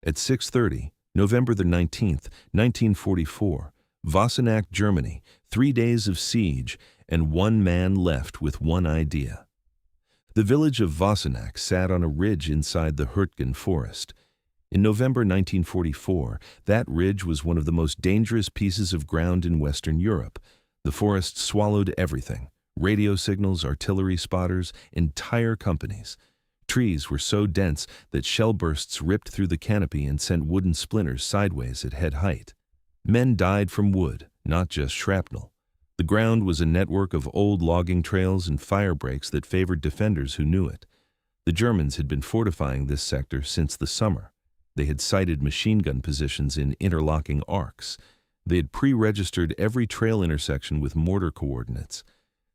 At 6:30, November the 19th, 1944, Wassenack, Germany, 3 days of siege, and one man left with one idea. The village of Wassenack sat on a ridge inside the Hürtgen Forest. In November 1944, that ridge was one of the most dangerous pieces of ground in Western Europe. The forest swallowed everything: radio signals, artillery spotters, entire companies. Trees were so dense that shell bursts ripped through the canopy and sent wooden splinters sideways at head height. Men died from wood, not just shrapnel. The ground was a network of old logging trails and fire breaks that favored defenders who knew it. The Germans had been fortifying this sector since the summer. They had sighted machine gun positions in interlocking arcs. They had pre-registered every trail intersection with mortar coordinates.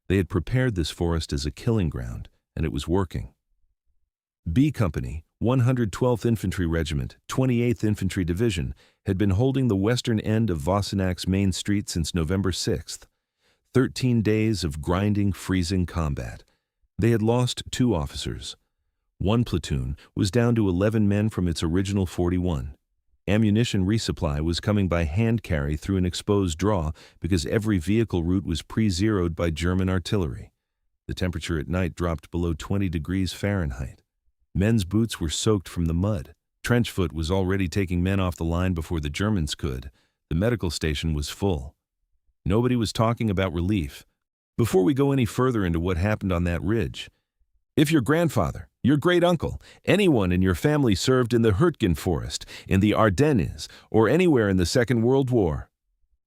They had prepared this forest as a killing ground, and it was working. B Company, 112th Infantry Regiment, 28th Infantry Division, had been holding the western end of Wassenack's main street since November 6th. 13 days of grinding, freezing combat. They had lost 2 officers. One platoon was down to 11 men from its original 41. Ammunition resupply was coming by hand carry through an exposed draw because every vehicle route was pre-zeroed by German artillery. The temperature at night dropped below 20 degrees Fahrenheit. Men's boots were soaked from the mud. Trenchfoot was already taking men off the line before the Germans could. The medical station was full. Nobody was talking about relief. Before we go any further into what happened on that ridge, if your grandfather, your great-uncle, anyone in your family served in the Hürtgen Forest, in the Ardennes, or anywhere in the Second World War,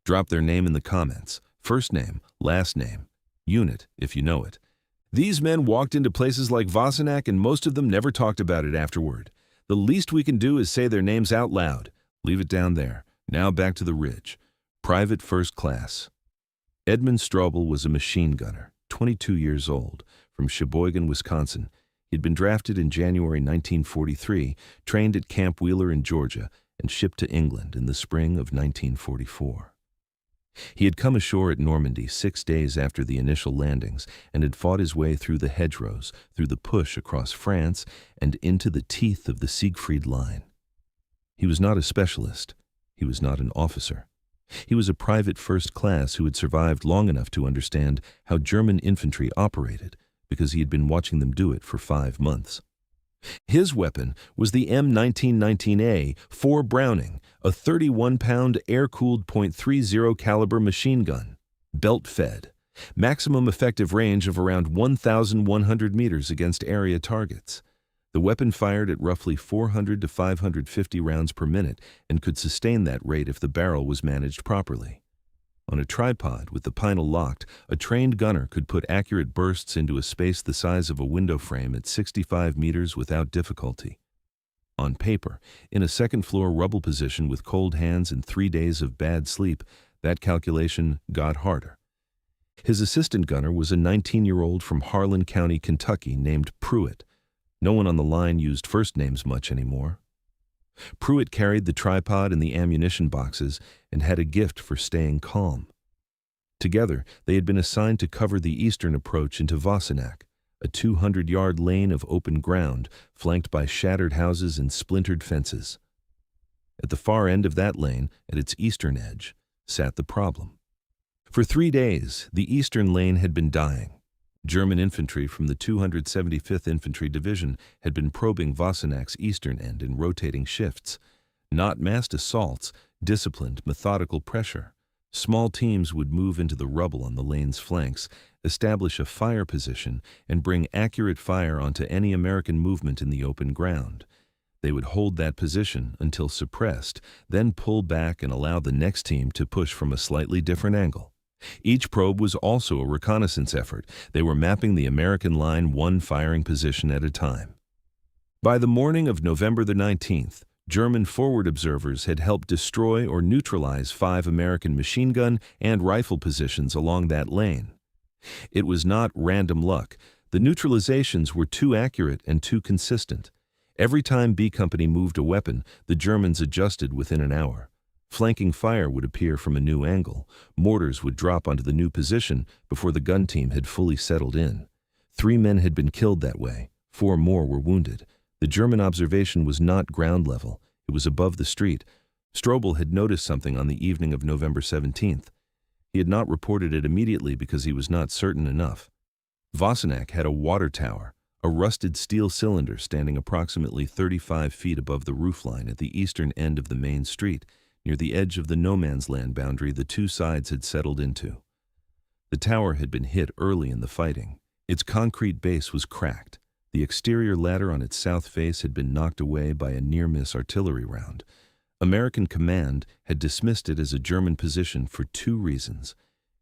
drop their name in the comments. First name, last name, unit, if you know it. These men walked into places like Wassenack, and most of them never talked about it afterward. The least we can do is say their names out loud. Leave it down there. Now back to the ridge. Private First Class. Edmund Strobel was a machine gunner, 22 years old, from Sheboygan, Wisconsin. He'd been drafted in January 1943, trained at Camp Wheeler in Georgia, and shipped to England in the spring of 1944. He had come ashore at Normandy 6 days after the initial landings and had fought his way through the hedgerows, through the push across France, and into the teeth of the Siegfried Line. He was not a specialist. He was not an officer. He was a private first class who had survived long enough to understand how German infantry operated, because he had been watching them do it for 5 months. His weapon was the M1919A 4 Browning, a 31-pound air-cooled .30 caliber machine gun, belt-fed, maximum effective range of around 1,100 meters against area targets. The weapon fired at roughly 400 to 550 rounds per minute and could sustain that rate if the barrel was managed properly. On a tripod with the pintle locked, a trained gunner could put accurate bursts into a space the size of a window frame at 65 meters without difficulty. On paper, in a second-floor rubble position with cold hands and 3 days of bad sleep, that calculation got harder. His assistant gunner was a 19-year-old from Harlan County, Kentucky, named Pruitt. No one on the line used first names much anymore. Pruitt carried the tripod and the ammunition boxes and had a gift for staying calm. Together, they had been assigned to cover the eastern approach into Wassenack, a 200-yard lane of open ground flanked by shattered houses and splintered fences. At the far end of that lane, at its eastern edge, sat the problem. For 3 days, the eastern lane had been dying. German infantry from the 275th Infantry Division had been probing Wassenack's eastern end in rotating shifts. Not massed assaults, disciplined, methodical pressure. Small teams would move into the rubble on the lane's flanks, establish a fire position, and bring accurate fire onto any American movement in the open ground. They would hold that position until suppressed, then pull back and allow the next team to push from a slightly different angle. Each probe was also a reconnaissance effort. They were mapping the American line one firing position at a time. By the morning of November the 19th, German forward observers had helped destroy or neutralize 5 American machine gun and rifle positions along that lane. It was not random luck. The neutralizations were too accurate and too consistent. Every time B Company moved a weapon, the Germans adjusted within an hour. Flanking fire would appear from a new angle. Mortars would drop onto the new position before the gun team had fully settled in. 3 men had been killed that way. 4 more were wounded. The German observation was not ground level. It was above the street. Strobel had noticed something on the evening of November 17th. He had not reported it immediately because he was not certain enough. Wassenack had a water tower, a rusted steel cylinder standing approximately 35 feet above the roofline at the eastern end of the main street, near the edge of the no-man's land boundary the two sides had settled into. The tower had been hit early in the fighting. Its concrete base was cracked. The exterior ladder on its south face had been knocked away by a near-miss artillery round. American command had dismissed it as a German position for two reasons.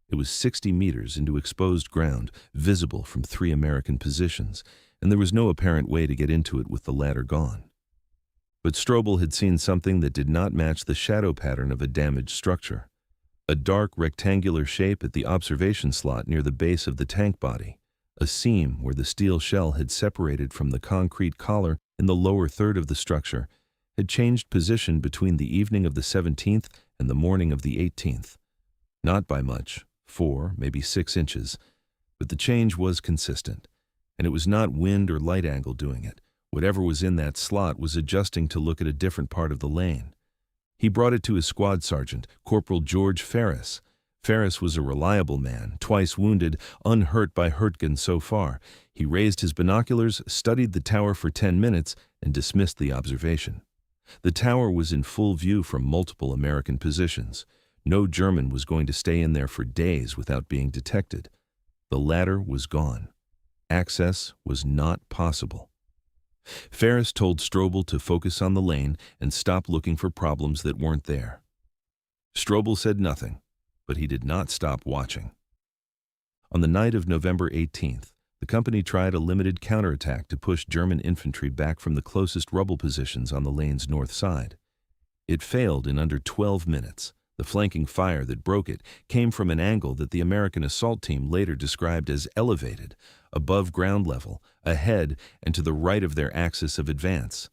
It was 60 meters into exposed ground, visible from 3 American positions, and there was no apparent way to get into it with the ladder gone. But Strobel had seen something that did not match the shadow pattern of a damaged structure. A dark rectangular shape at the observation slot near the base of the tank body, a seam where the steel shell had separated from the concrete collar in the lower third of the structure, had changed position between the evening of the 17th and the morning of the 18th. Not by much, 4, maybe 6 inches, but the change was consistent, and it was not wind or light angle doing it. Whatever was in that slot was adjusting to look at a different part of the lane. He brought it to his squad sergeant, Corporal George Ferris. Ferris was a reliable man, twice wounded, unhurt by Hürtgen so far. He raised his binoculars, studied the tower for 10 minutes, and dismissed the observation. The tower was in full view from multiple American positions. No German was going to stay in there for days without being detected. The ladder was gone. Access was not possible. Ferris told Strobel to focus on the lane and stop looking for problems that weren't there. Strobel said nothing, but he did not stop watching. On the night of November 18th, the company tried a limited counterattack to push German infantry back from the closest rubble positions on the lane's north side. It failed in under 12 minutes. The flanking fire that broke it came from an angle that the American assault team later described as elevated, above ground level, ahead and to the right of their axis of advance.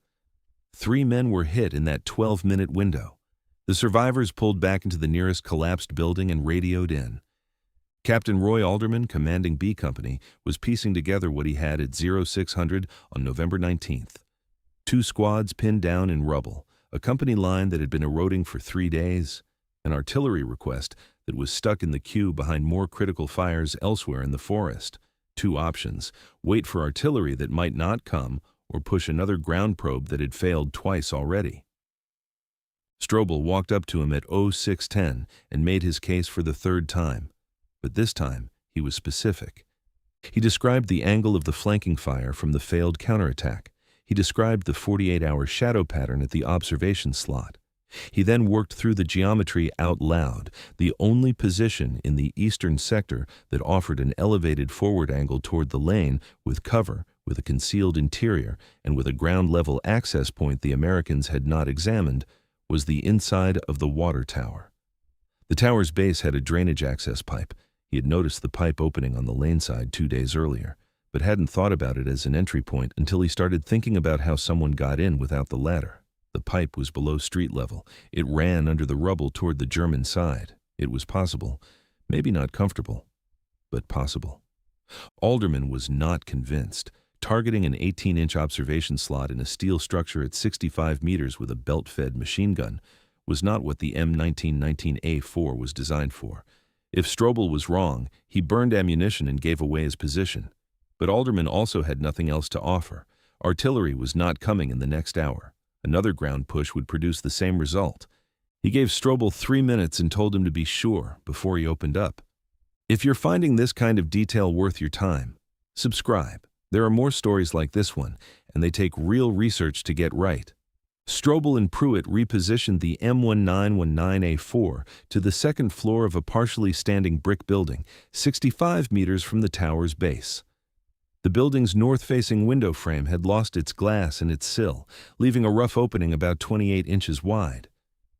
3 men were hit in that 12-minute window. The survivors pulled back into the nearest collapsed building and radioed in. Captain Roy Alderman, commanding B Company, was piecing together what he had at 0600 on November 19th. 2 squads pinned down in rubble, a company line that had been eroding for 3 days, an artillery request that was stuck in the queue behind more critical fires elsewhere in the forest. 2 options: wait for artillery that might not come, or push another ground probe that had failed twice already. Strobel walked up to him at 0610 and made his case for the 3rd time. But this time, he was specific. He described the angle of the flanking fire from the failed counterattack. He described the 48-hour shadow pattern at the observation slot. He then worked through the geometry out loud, the only position in the eastern sector that offered an elevated forward angle toward the lane with cover, with a concealed interior, and with a ground-level access point the Americans had not examined, was the inside of the water tower. The tower's base had a drainage access pipe. He had noticed the pipe opening on the lane side 2 days earlier, but hadn't thought about it as an entry point until he started thinking about how someone got in without the ladder. The pipe was below street level. It ran under the rubble toward the German side. It was possible, maybe not comfortable, but possible. Alderman was not convinced. Targeting an 18-inch observation slot in a steel structure at 65 meters with a belt-fed machine gun was not what the M1919A4 was designed for. If Strobel was wrong, he burned ammunition and gave away his position. But Alderman also had nothing else to offer. Artillery was not coming in the next hour. Another ground push would produce the same result. He gave Strobel 3 minutes and told him to be sure before he opened up. If you're finding this kind of detail worth your time, subscribe. There are more stories like this one, and they take real research to get right. Strobel and Pruitt repositioned the M1919A4 to the second floor of a partially standing brick building, 65 meters from the tower's base. The building's north-facing window frame had lost its glass and its sill, leaving a rough opening about 28 inches wide.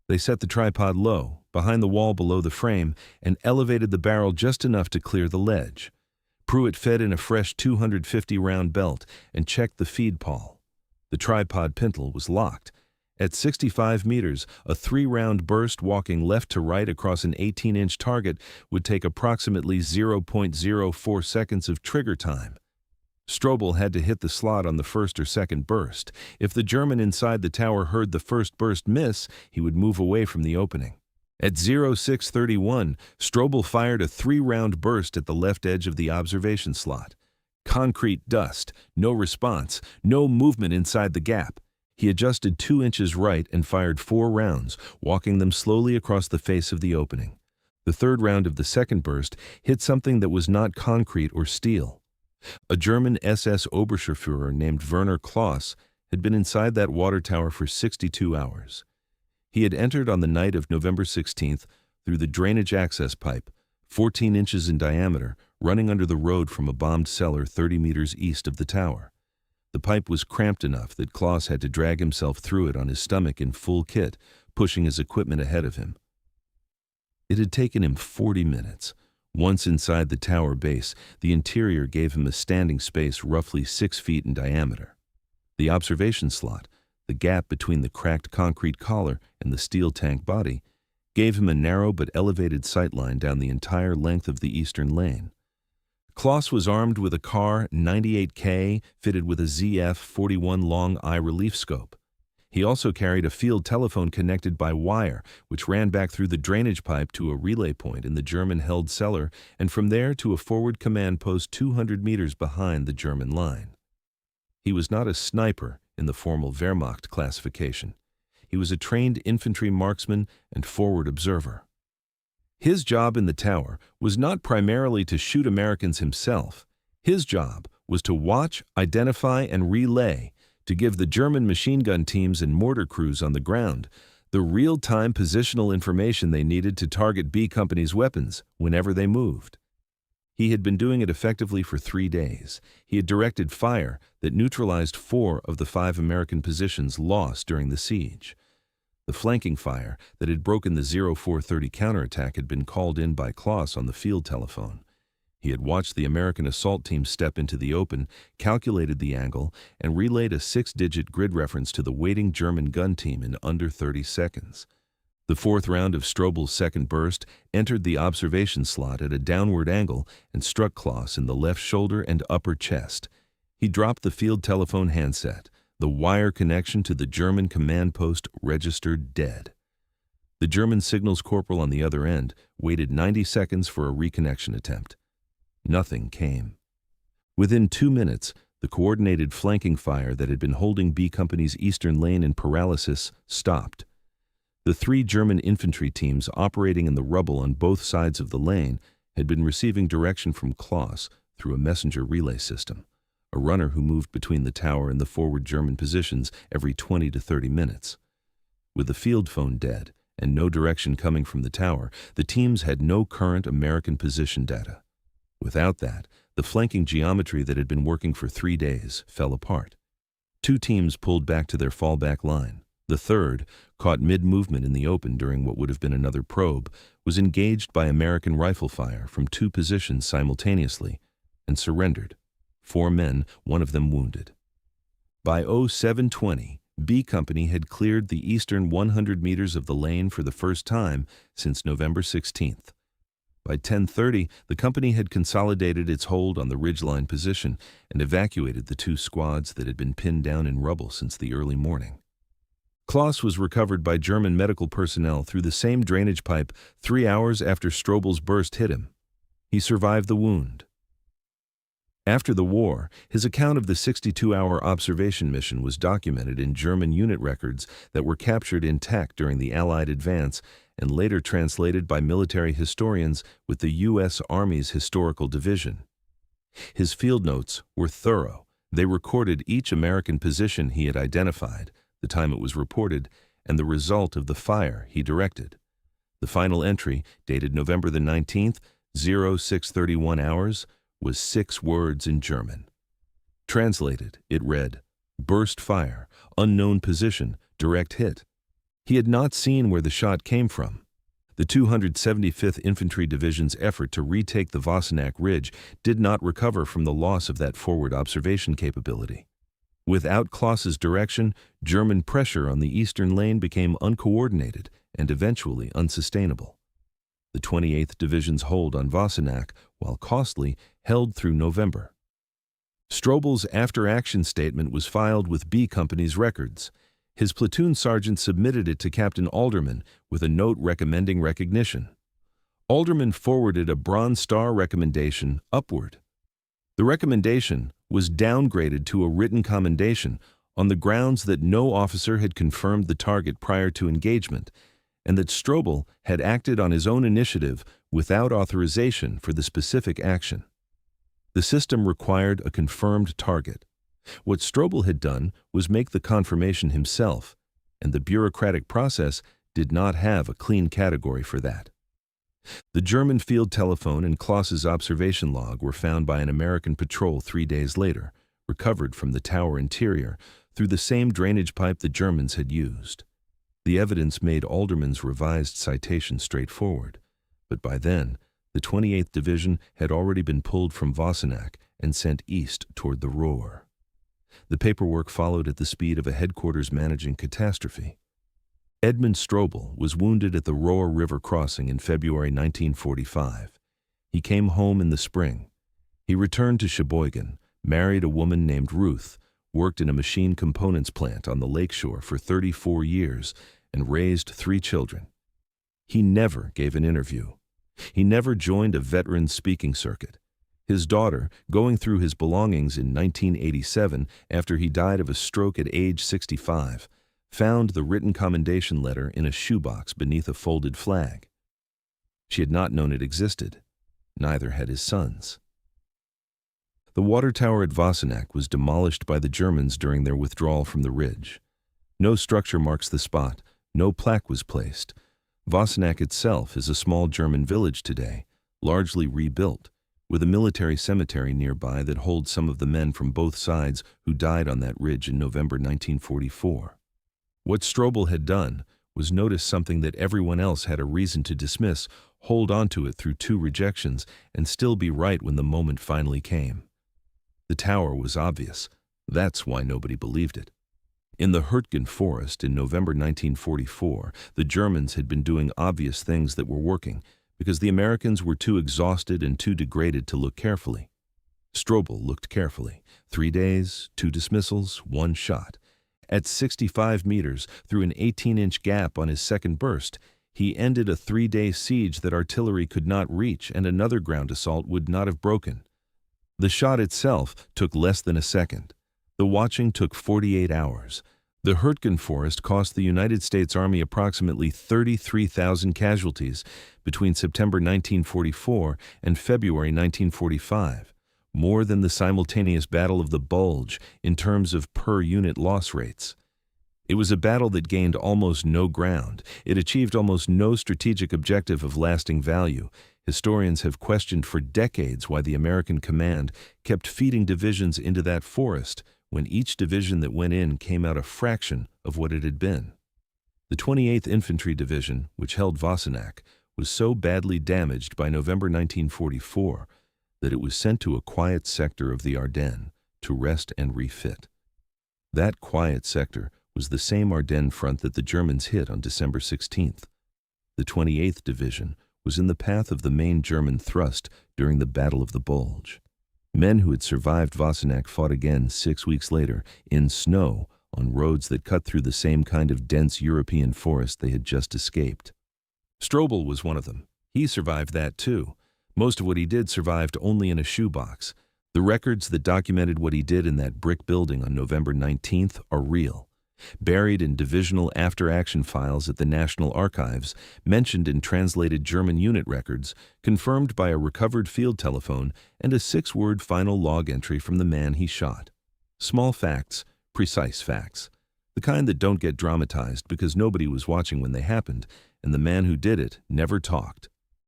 They set the tripod low, behind the wall below the frame, and elevated the barrel just enough to clear the ledge. Pruitt fed in a fresh 250-round belt and checked the feed pawl. The tripod pintle was locked. At 65 meters, a 3-round burst walking left to right across an 18-inch target would take approximately 0.04 seconds of trigger time. Strobel had to hit the slot on the first or second burst. If the German inside the tower heard the first burst miss, he would move away from the opening. At 0631, Strobel fired a 3-round burst at the left edge of the observation slot. Concrete dust, no response, no movement inside the gap. He adjusted 2 inches right and fired 4 rounds, walking them slowly across the face of the opening. The third round of the second burst hit something that was not concrete or steel. A German SS Oberscharführer named Werner Kloss had been inside that water tower for 62 hours. He had entered on the night of November 16th through the drainage access pipe, 14 inches in diameter, running under the road from a bombed cellar 30 meters east of the tower. The pipe was cramped enough that Kloss had to drag himself through it on his stomach in full kit, pushing his equipment ahead of him. It had taken him 40 minutes. Once inside the tower base, the interior gave him a standing space roughly 6 feet in diameter. The observation slot, the gap between the cracked concrete collar and the steel tank body, gave him a narrow but elevated sightline down the entire length of the eastern lane. Kloss was armed with a Kar 98K fitted with a ZF-41 long eye relief scope. He also carried a field telephone connected by wire, which ran back through the drainage pipe to a relay point in the German-held cellar and from there to a forward command post 200 meters behind the German line. He was not a sniper in the formal Wehrmacht classification. He was a trained infantry marksman and forward observer. His job in the tower was not primarily to shoot Americans himself. His job was to watch, identify, and relay, to give the German machine gun teams and mortar crews on the ground the real-time positional information they needed to target B Company's weapons whenever they moved. He had been doing it effectively for 3 days. He had directed fire that neutralized 4 of the 5 American positions lost during the siege. The flanking fire that had broken the 0430 counterattack had been called in by Kloss on the field telephone. He had watched the American assault team step into the open, calculated the angle, and relayed a 6-digit grid reference to the waiting German gun team in under 30 seconds. The 4th round of Strobel's second burst entered the observation slot at a downward angle and struck Kloss in the left shoulder and upper chest. He dropped the field telephone handset. The wire connection to the German command post registered dead. The German signals corporal on the other end waited 90 seconds for a reconnection attempt. Nothing came. Within 2 minutes, the coordinated flanking fire that had been holding B Company's eastern lane in paralysis stopped. The 3 German infantry teams operating in the rubble on both sides of the lane had been receiving direction from Kloss through a messenger relay system, a runner who moved between the tower and the forward German positions every 20 to 30 minutes. With the field phone dead and no direction coming from the tower, the teams had no current American position data. Without that, the flanking geometry that had been working for 3 days fell apart. 2 teams pulled back to their fallback line. The third, caught mid-movement in the open during what would have been another probe, was engaged by American rifle fire from 2 positions simultaneously and surrendered. 4 men, one of them wounded. By 0720, B Company had cleared the eastern 100 meters of the lane for the first time since November 16th. By 10:30, the company had consolidated its hold on the ridgeline position and evacuated the 2 squads that had been pinned down in rubble since the early morning. Kloss was recovered by German medical personnel through the same drainage pipe 3 hours after Strobel's burst hit him. He survived the wound. After the war, his account of the 62-hour observation mission was documented in German unit records that were captured intact during the Allied advance and later translated by military historians with the U.S. Army's Historical Division. His field notes were thorough. They recorded each American position he had identified, the time it was reported, and the result of the fire he directed. The final entry, dated November the 19th, 0631 hours, was 6 words in German. Translated, it read, "Burst fire, unknown position, direct hit." He had not seen where the shot came from. The 275th Infantry Division's effort to retake the Wassenack Ridge did not recover from the loss of that forward observation capability. Without Kloss's direction, German pressure on the eastern lane became uncoordinated and eventually unsustainable. The 28th Division's hold on Wassenack, while costly, held through November. Strobel's after-action statement was filed with B Company's records. His platoon sergeant submitted it to Captain Alderman with a note recommending recognition. Alderman forwarded a Bronze Star recommendation upward. The recommendation was downgraded to a written commendation on the grounds that no officer had confirmed the target prior to engagement and that Strobel had acted on his own initiative without authorization for the specific action. The system required a confirmed target. What Strobel had done was make the confirmation himself, and the bureaucratic process did not have a clean category for that. The German field telephone and Klaus's observation log were found by an American patrol 3 days later, recovered from the tower interior through the same drainage pipe the Germans had used. The evidence made Alderman's revised citation straightforward, but by then, the 28th Division had already been pulled from Wassenack and sent east toward the Ruhr. The paperwork followed at the speed of a headquarters managing catastrophe. Edmund Strobel was wounded at the Ruhr River crossing in February 1945. He came home in the spring. He returned to Sheboygan, married a woman named Ruth, worked in a machine components plant on the lakeshore for 34 years, and raised 3 children. He never gave an interview. He never joined a veteran's speaking circuit. His daughter, going through his belongings in 1987 after he died of a stroke at age 65, found the written commendation letter in a shoebox beneath a folded flag. She had not known it existed. Neither had his sons. The water tower at Wassenack was demolished by the Germans during their withdrawal from the ridge. No structure marks the spot. No plaque was placed. Wassenack itself is a small German village today, largely rebuilt, with a military cemetery nearby that holds some of the men from both sides who died on that ridge in November 1944. What Strobel had done was notice something that everyone else had a reason to dismiss, hold on to it through 2 rejections, and still be right when the moment finally came. The tower was obvious. That's why nobody believed it. In the Hürtgen Forest in November 1944, the Germans had been doing obvious things that were working because the Americans were too exhausted and too degraded to look carefully. Strobel looked carefully. 3 days, 2 dismissals, 1 shot. At 65 meters, through an 18-inch gap on his second burst, he ended a 3-day siege that artillery could not reach and another ground assault would not have broken. The shot itself took less than a second. The watching took 48 hours. The Hürtgen Forest cost the United States Army approximately 33,000 casualties between September 1944 and February 1945, more than the simultaneous Battle of the Bulge in terms of per-unit loss rates. It was a battle that gained almost no ground. It achieved almost no strategic objective of lasting value. Historians have questioned for decades why the American command kept feeding divisions into that forest when each division that went in came out a fraction of what it had been. The 28th Infantry Division, which held Wassenack, was so badly damaged by November 1944 that it was sent to a quiet sector of the Ardennes to rest and refit. That quiet sector was the same Ardennes front that the Germans hit on December 16th. The 28th Division was in the path of the main German thrust during the Battle of the Bulge. Men who had survived Wassenack fought again 6 weeks later in snow on roads that cut through the same kind of dense European forest they had just escaped. Strobel was one of them. He survived that too. Most of what he did survived only in a shoebox. The records that documented what he did in that brick building on November 19th are real. Buried in divisional after-action files at the National Archives, mentioned in translated German unit records, confirmed by a recovered field telephone, and a 6-word final log entry from the man he shot. Small facts, precise facts. The kind that don't get dramatized because nobody was watching when they happened, and the man who did it never talked.